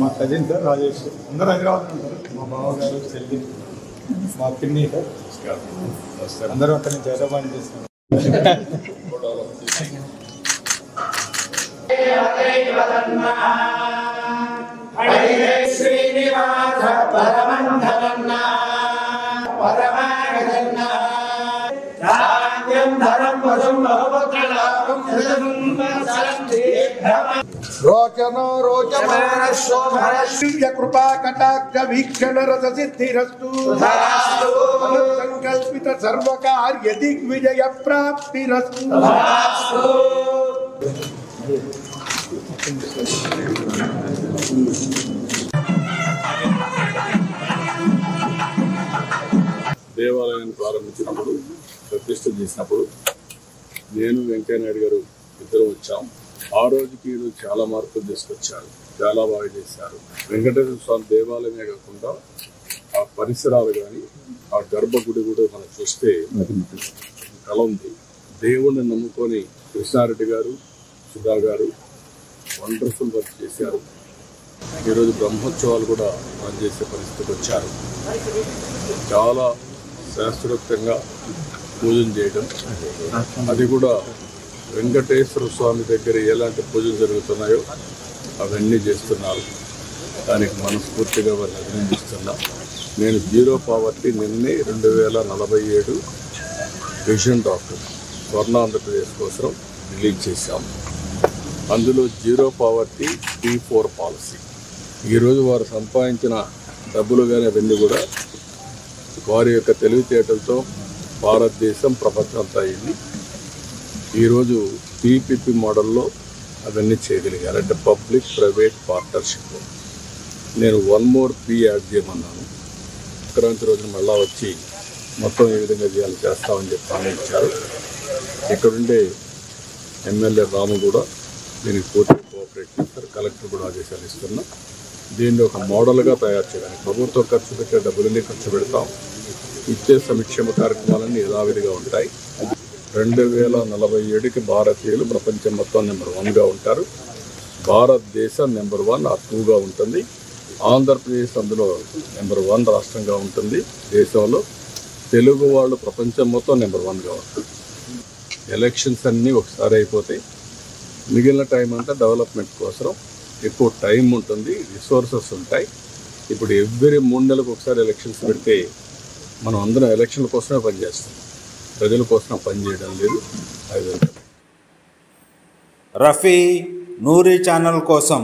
మా cousin sir Rajesh అందరూ హైదరాబాద్ ఉంటారు. మా బావగారు చెల్లి మా పిన్ని సార్ అందరూ అక్కడి నుంచి హైదరాబాద్ చేస్తారు. रोचनो रोचमान शोभन दिव्य कृपा कटाक्ष वीक्षण रस सिद्धिरस्तु संकल्पित सर्व कार्य दिग्विजय प्राप्तिरस्तु। దేవాలయాన్ని ప్రారంభించినప్పుడు ప్రతిష్ఠ చేసినప్పుడు నేను వెంకయ్య నాయుడు గారు ఇద్దరు వచ్చాం. ఆ రోజుకి ఈరోజు చాలా మార్పులు తీసుకొచ్చారు, చాలా బాగా చేశారు. వెంకటేశ్వర స్వామి దేవాలయమే కాకుండా ఆ పరిసరాలు కానీ ఆ గర్భగుడి కూడా మనం చూస్తే కళ ఉంది. దేవుణ్ణి నమ్ముకొని కృష్ణారెడ్డి గారు, సుధా గారు వండర్ఫుల్ వర్క్ చేశారు. ఈరోజు బ్రహ్మోత్సవాలు కూడా పనిచేసే పరిస్థితికి వచ్చారు. చాలా శాస్త్రోక్తంగా పూజలు చేయడం, అది కూడా వెంకటేశ్వర స్వామి దగ్గర ఎలాంటి పూజలు జరుగుతున్నాయో అవన్నీ చేస్తున్నారు. దానికి మనస్ఫూర్తిగా వారిని అభినందిస్తున్నాం. నేను జీరో పావర్టీ నిన్నే 2047 విజన్ డాక్టర్ స్వర్ణ ఆంధ్రప్రదేశ్ కోసం రిలీజ్ చేశాం. అందులో జీరో పావర్టీ P4 పాలసీ. ఈరోజు వారు సంపాదించిన డబ్బులు కానీ అవన్నీ కూడా వారి యొక్క తెలివితేటలతో భారతదేశం ప్రపంచం అంతా అయింది. ఈరోజు PPP మోడల్లో అవన్నీ చేయగలిగారు, అంటే పబ్లిక్ ప్రైవేట్ పార్ట్నర్షిప్. నేను 1 more P యాడ్ చేయమన్నాను. సంక్రాంతి రోజున మళ్ళా వచ్చి మొత్తం ఏ విధంగా చేయాలి చేస్తామని చెప్పి ఆలోచించారు. ఇక్కడుండే ఎమ్మెల్యే రాము కూడా దీనికి పూర్తిగా కోఆపరేట్ చేస్తారు. కలెక్టర్ కూడా ఆదేశాలు ఇస్తున్నాం. దీన్ని ఒక మోడల్గా తయారు చేయడానికి ప్రభుత్వం ఖర్చు పెట్టే డబ్బులన్నీ ఖర్చు పెడతాం. ఇచ్చే సంక్షేమ కార్యక్రమాలన్నీ యథావిధిగా ఉంటాయి. 2047కి భారతీయులు ప్రపంచం మొత్తం నెంబర్ 1గా ఉంటారు. భారతదేశం నెంబర్ 1 ఆ 2గా ఉంటుంది. ఆంధ్రప్రదేశ్ అందులో నెంబర్ 1 రాష్ట్రంగా ఉంటుంది. దేశంలో తెలుగు వాళ్ళు ప్రపంచం మొత్తం నెంబర్ 1గా ఉంటుంది. ఎలక్షన్స్ అన్నీ ఒకసారి అయిపోతాయి. మిగిలిన టైం అంతా డెవలప్మెంట్ కోసం ఎక్కువ టైం ఉంటుంది, రిసోర్సెస్ ఉంటాయి. ఇప్పుడు ఎవ్రీ 3 నెలలకు ఒకసారి ఎలక్షన్స్ పెడితే మనం అందరం ఎలక్షన్ల కోసమే పనిచేస్తాం, ప్రజల కోసం పనిచేయడం లేదు. రఫీ నూరి ఛానల్ కోసం